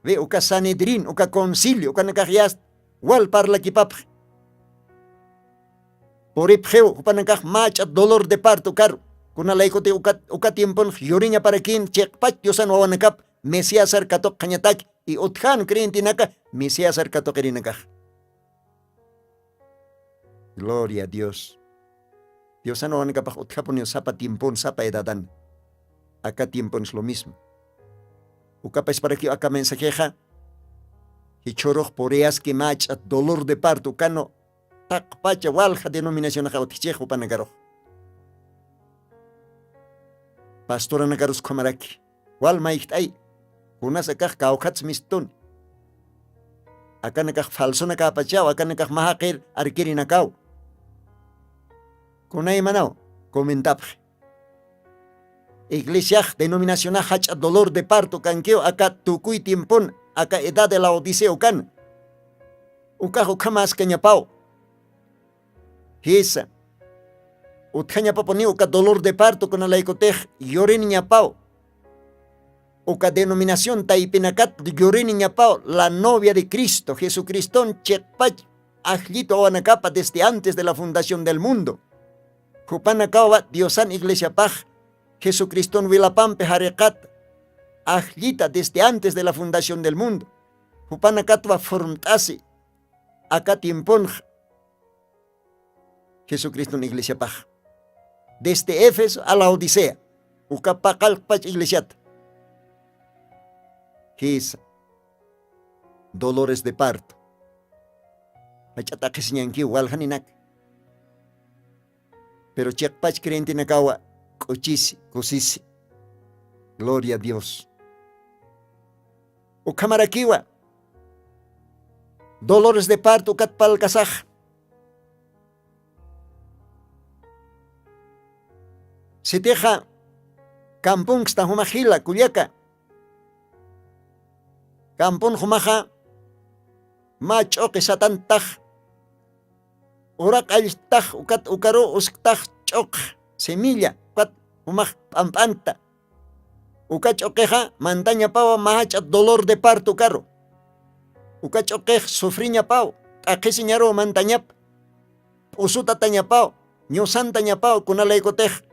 Ve uka Sanedrín, uka concilio, uka nakahyas wal parla kipap. Por ipjeo, upa nakah mach at dolor de parto caro. Kuna laikote uka tiempon yuriña para quien chekpach diosan wawanakap, Mesías arkatok kanyatak, y uthan krientinaka, Mesías arkatok erinakah. Gloria a Dios. Diosan wawanakap uthaponio sapa tiempon, sapa edadan. Acá tiempon es lo mismo. Ukapes para que acá mensajeja. Y choroj poreas que mach at dolor de parto cano. Takpacha walja denominación a jautichejo panagaro. Pastora nagarus komaraki. Wal maichtay. Unas acá caucats mistun. Acá nakaj falso nakapachao. Acá nakaj mahakir arkiri nakau. Kunay manao. Comentapje. Iglesia denominación a hach dolor de parto canqueo acá tucuy tiempón acá edad de la odiseo can. Ukajo kamas cañapao. Hisa. Utjaña paponi uka dolor de parto con la icotej llorin ñapao. Uka denominación taipinacat llorin ñapao la novia de Cristo Jesucristón chekpach ajlito awanacapa desde antes de la fundación del mundo. Jupanakawa diosan iglesia paj. Jesucristo Vilapampe Harekat, ajlita desde antes de la fundación del mundo. Hupanakatwa formtasi, acá tiempon. Jesucristo en iglesia paj. Desde Éfeso a la Odisea, ukapakal pach iglesiat. His dolores de parto. Hachatakis ñanki walhaninak. Pero chekpach creyente nakawa. Cochisi, cosisi. Gloria a Dios. Ukamarakiwa. Dolores de parto katpal kasaj. Se teja kampung sta humajila kuyaka. Kampung humaja choque satantag, urak alistag, ukat ukaro uskag chok, semilla, ukat umak pampanta. Uka choqueja, mantaña pao, mahacha dolor de parto caro. Uka choquej, sufriña pao, akesiñaro mantañap, usuta taña pao, ñosanta ña pao, kunalaykotej.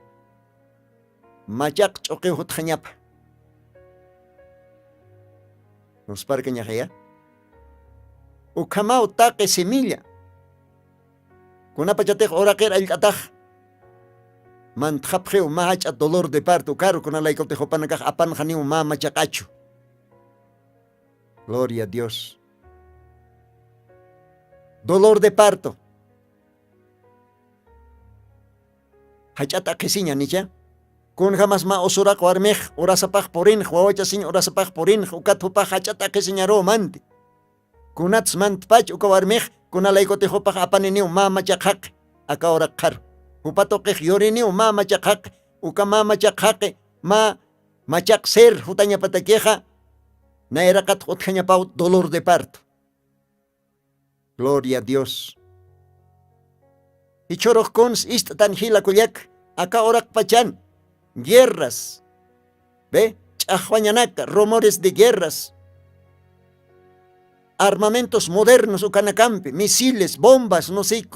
Machak choquejut jañapa. Nos parque ñajaya. Ukamao taque semilla. Kunapachatej oraker alcataj. Mantjapjeu mahacha dolor de parto caro kunalaykotej panakaj apan janiu ma machakachu. Gloria a Dios. Dolor de parto. Hachata kesiña nicha. Kun jamás ma osurak warmej orasapaj porin, huawacha sin orasapaj porin, ukat hupaj hachata kesiñaro manti. Kunats mantpach uka warmej kunalaykotej hupaj apaniniu ma machakak aka orakar. Upatokej yoriniu ma machakak uka ma machakak ma machak ser hutaña pataqueja. Naerakat hutjaña pau dolor de parto. Gloria a Dios. Y choroj cons istatan hila kuyak, acá orak pachan, guerras. ¿Ve? Chahwañanaca, rumores de guerras. Armamentos modernos ukanacampi, misiles, bombas, no sé,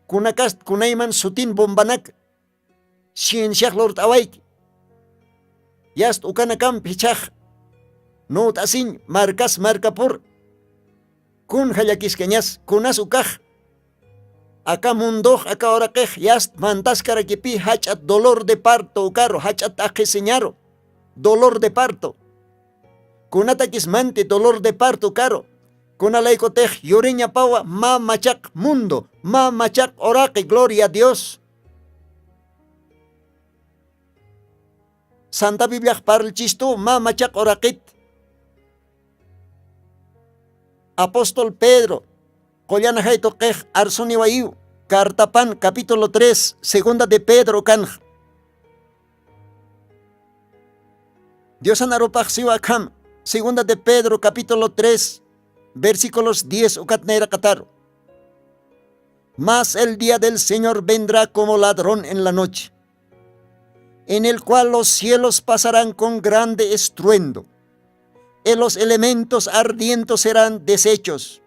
kunakast, kunayman sutin bombanak. Cienciak lord awaik. Yast ukanacampi chaj. No tasin, marcas marcapur. Kun hayakiskeñas, kunas ukaj. Acá mundo, acá orakej, yast mantas karakipi, hachat dolor de parto ukaro, hachat ajeseñaro, dolor de parto. Kunatakis mante dolor de parto ukaro. Kunalaykotej, yuriña pawa, ma machak mundo, ma machak orake, gloria a Dios. Santa Biblia parl chistu, ma machak orakit. Apóstol Pedro, Collana Haitokej, Arsuni Wayu, Cartapan, capítulo 3, segunda de Pedro Kanj. Dios anaropaj siwakam, segunda de Pedro, capítulo 3, versículos 10, ukatneira kataro. Mas el día del Señor vendrá como ladrón en la noche, en el cual los cielos pasarán con grande estruendo, y los elementos ardientes serán deshechos,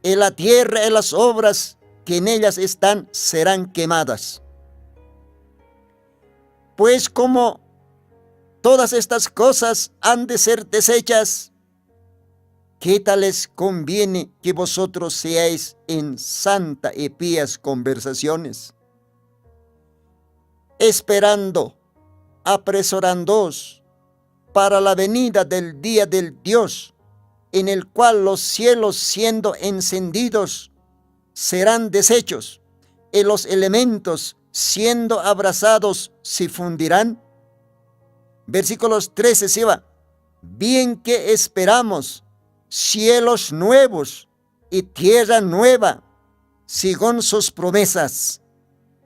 y la tierra y las obras que en ellas están serán quemadas. Pues como todas estas cosas han de ser deshechas, ¿qué tal les conviene que vosotros seáis en santa y pías conversaciones, esperando, apresurándoos para la venida del día del Dios, en el cual los cielos siendo encendidos serán deshechos, y los elementos siendo abrasados se fundirán? Versículos 13 se va. Bien que esperamos cielos nuevos y tierra nueva, según sus promesas,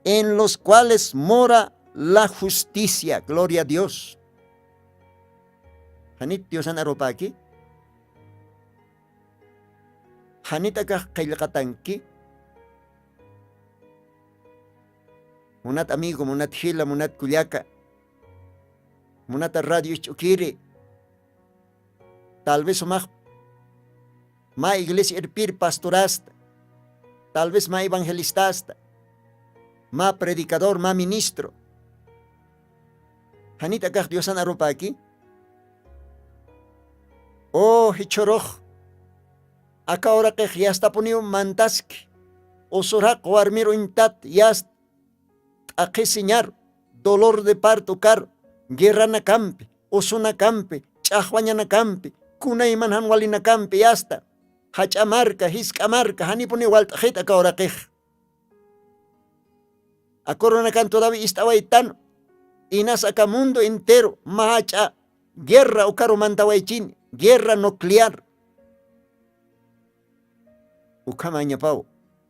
en los cuales mora la justicia. Gloria a Dios. Hanit Dios anaropaki. Hanit akah kailakatanki. Munat amigo, munat hila, munat kulyaka. Munat radio chukiri. Tal vez umah ma iglesia irpir pastorasta. Tal vez ma evangelistasta. Ma predicador, ma ministro. Hanit akah Dios anaropaki. Oh, hichoroj. Acá ahora que ya está ponido mantaski. Osurak warmiro intat yast. Akesiñar. Dolor de parto car. Guerra na campi. Osuna campi. Chahwaña na campi. Kunayman hanwali na campi yasta. Hachamarca, hiscamarca. Hani poni waltajit acá ahora que. Acorona can todavía estaba itano. Inas acá mundo entero. Mahacha. Guerra o caro mantawaichini. Guerra nuclear. Ukama ñapau.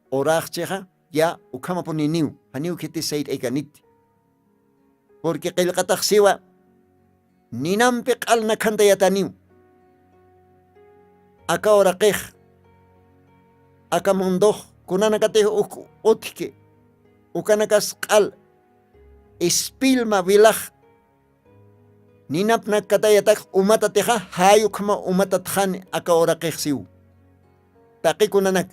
Orachcheja ya ukama poniniu. Haniu kiti seit eganit. Porque qilqataq siwa ninampi q'alna khanta yataniu. Acá oraqej. akamundo kunanakate utke ukanakas qal espilma vilaj ninapna katayatak umatateja hayukma umatatjani akaorakexiu taqi kunanak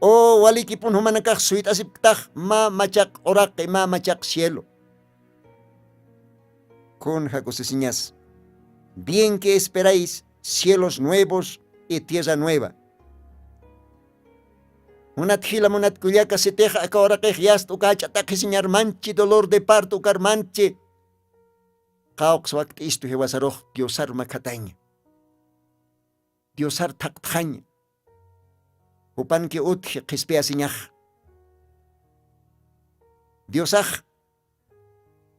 o walikipun humanakaj suit asiptaj ma machak oraqi ma machak cielo con jacosesiñas bien que esperáis cielos nuevos y tierra nueva. Unat hila munat kuliaka se teja akora que yast ukacha ataque señor manchi dolor de parto ukar manchi. Kaox wakt istu hewasaroj diosar makataña. Diosar taktaña. Upan que utje qispea siñaj. Diosaj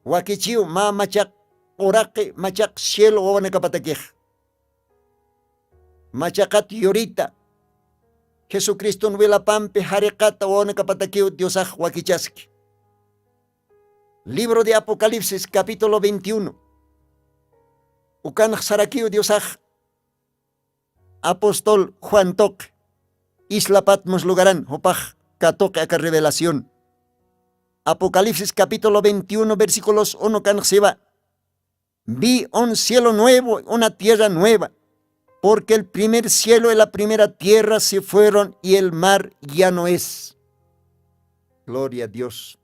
wakichiu ma machak oraqi machak cielo o wanakapatakej. Machakat yorita Jesucristo nuela pampe harekata ona kapatakiu Diosaj wakichaski. Libro de Apocalipsis capítulo 21. Ukan sarakiu Diosaj apóstol Juan Tok Isla Patmos lugaran hopaj katok aka revelación. Apocalipsis capítulo 21 versículos 1 kan seba. Vi un cielo nuevo, una tierra nueva. Porque el primer cielo y la primera tierra se fueron y el mar ya no es. Gloria a Dios.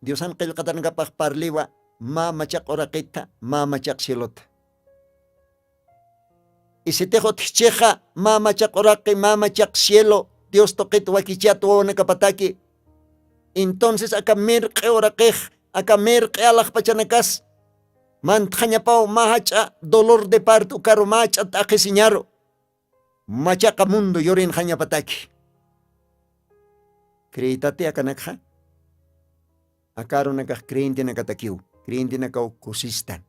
Dios anqil qatarngapaq parliwa ma machak oraqita ma machak cielota. Y si te jotcheja ma machak oraqi ma machak cielo Dios toqit wakichato o nakapataki. Entonces acá merqe oraqej acá merqe alaj pachanakas. Mantaña pao mahacha dolor de parto caro macha taquesiñaro machaca mundo yorin jaña pataki creítate akanakja akaro nakaj creyente nakatakiu creyente nakau kusistan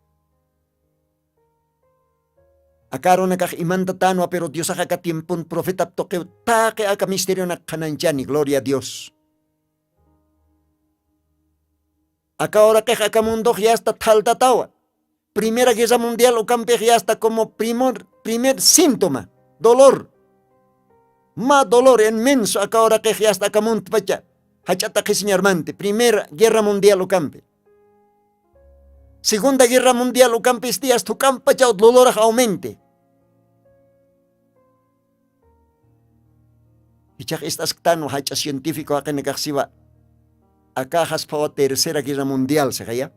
akaro nakaj imanta tanwa pero Dios aka tiempun profeta toque taque aka misterio nakananchani gloria a Dios. Acá ahora que acá mundo ya está taltatawa. Primera Guerra Mundial o campe ya está como primer síntoma, dolor. Más dolor inmenso acá ahora que ya está acá mundo pacha. Hachata que señormante, Primera Guerra Mundial o campe. Segunda Guerra Mundial o campe estías tu campa ya dolor aumente. Y ya estás tan hacha científico acá en el acá has para Tercera Guerra Mundial se calla.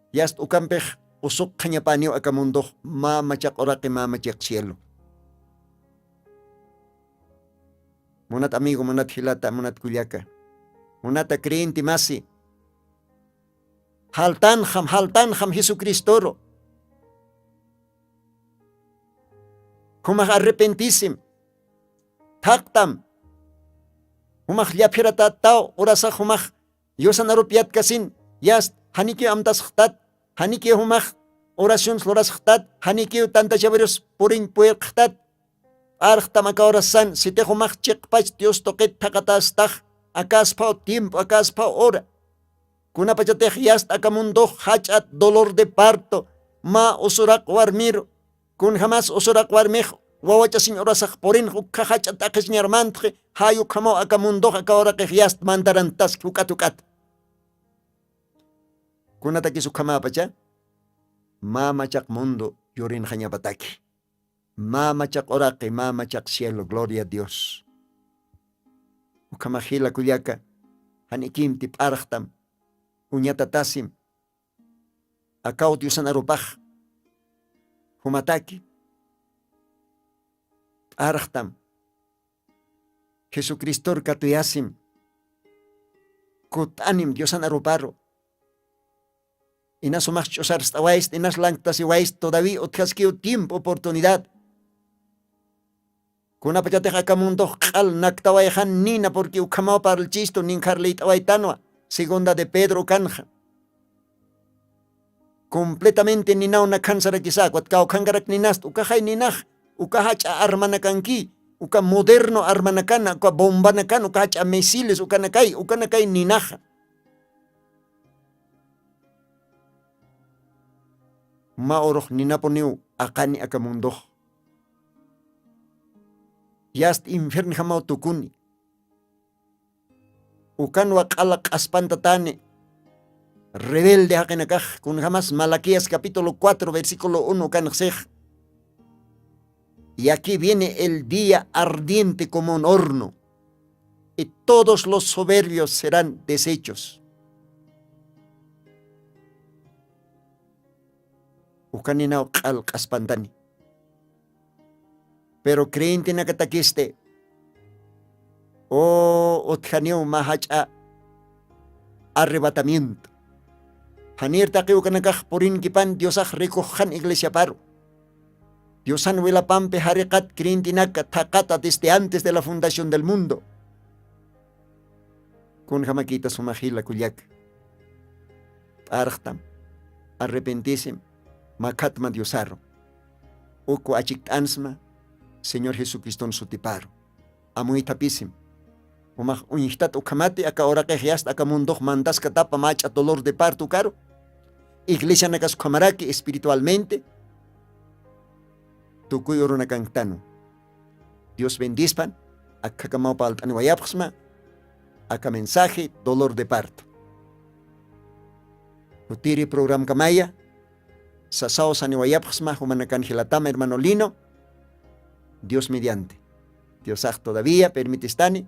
Yast ukampej usuk kanyapanyo akamundo ma machak orake ma machak cielo. Munat amigo, munat hilata, munat kulyaka. Munata creyente masi. Haltan ham Jesucristoro. Humah arrepentisim. Taktam. Humah liapirata tao urasa humah yosan arupiat kasin. Yast haniki amtas khtat haniki humah oración floras khtat haniki tanta chaverios purin puer khtat arkhta maka orasan site humah chekpach Dios toqet takatas taj akas pa tiempo akas pa hora kuna pachate yast akamundo hachat dolor de parto ma usurak warmir kun jamás usurak warmir wawacha señora sak porin hukka hachat akes nyarmantre hayu kamo akamundo akawara ke yast mandarantas hukatukat kuna taki sukama pacha ma machak mundo yorin hanya bataki ma machak orake ma machak cielo gloria a Dios ukama hila kulyaka hanikim tip arkhtam unyata tasim akau tiusan arupaj humataki arkhtam Jesucristor katuyasim kutanim Diosan aruparo inas umach chosar stawais inas langtas iwais todavía otkaskiu tiempo oportunidad kuna pachate jakamundo qal naktawaihan nina porque ukamao para el chisto nin carleit awaitanwa segunda de Pedro kanja completamente nina una cansara quizá cuatcao kangarak ninast ukajay ninaj ukahacha armanakanki uka moderno armanakana uka bombanakan ukahacha misiles ukanakay ninaja ma oroh ninaponiu akani akamundoh. Yast infierno jamao tukuni. Ukan wakala aspantatane. Rebelde hakenakaj kun jamás Malaquías capítulo 4 versículo 1 kanxej. Y aquí viene el día ardiente como un horno, y todos los soberbios serán deshechos. Ukaninao qal kaspantani. Pero creyente nakataquiste, otjaneo mahacha arrebatamiento. Hanir taqiu kanakaj porin kipan Diosaj recojan iglesia paro. Diosan huela pampe harekat creyintinaka takata desde antes de la fundación del mundo. Kun jamaquita sumajila kuyak. Arjtam, arrepentisem, makatma Diosarro. Uko achiktansma, Señor Jesucristo en su tiparo. Amuy tapisim. Umaj unihtat ukamate aka orakejiast aka mundoh mandas katapa macha dolor de parto caro. Iglesia nakas kamaraki espiritualmente. Tukuy orunakantano. Dios bendispan. Aka kamau paltani wayapxma. Aka mensaje dolor de parto. Utiri program kamaya. Sasao sani wayapxma humanakan hilatama hermano Lino. Dios mediante. Dios todavía permitistani.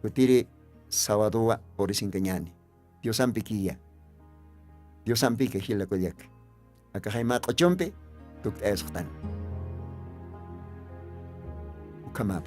Utiri sawadua orisincañani. Dios ampiquilla. Dios ampique hila koyak. Acá jaima cochompe. Tuk estan. Ukamap.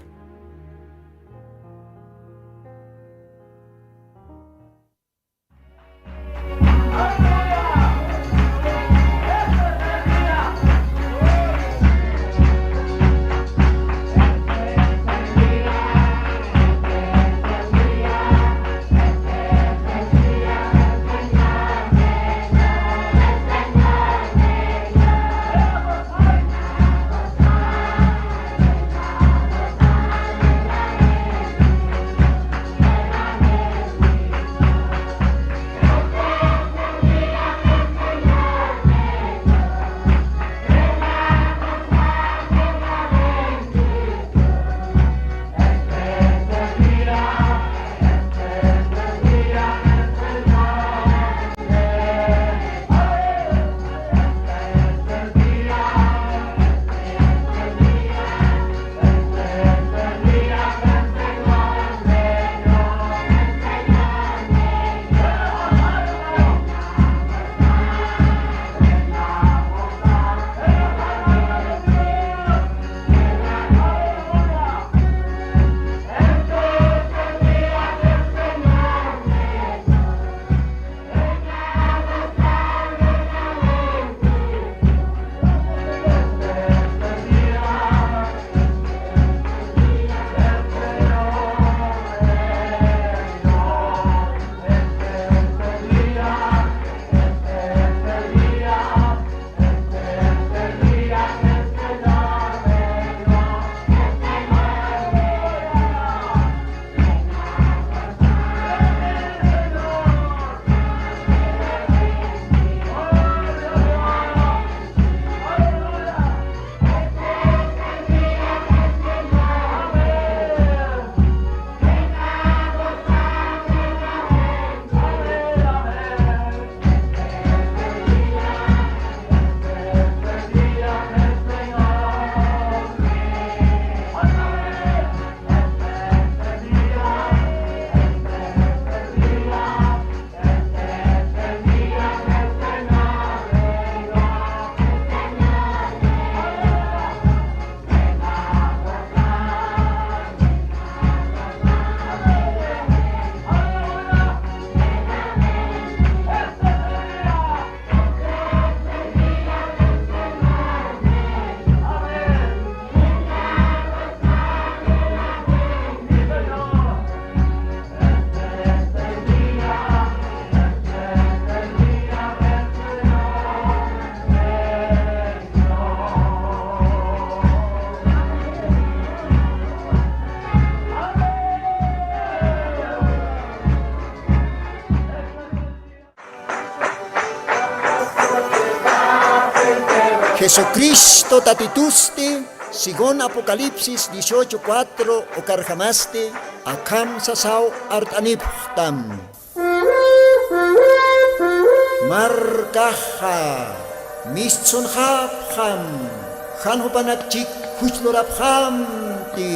Jesucristo tatitusti, según Apocalipsis 18:4 okarjamaste, akam sasao artaniptam. Markaha, mischonhapham, hanhupanakchik huchloraphamti.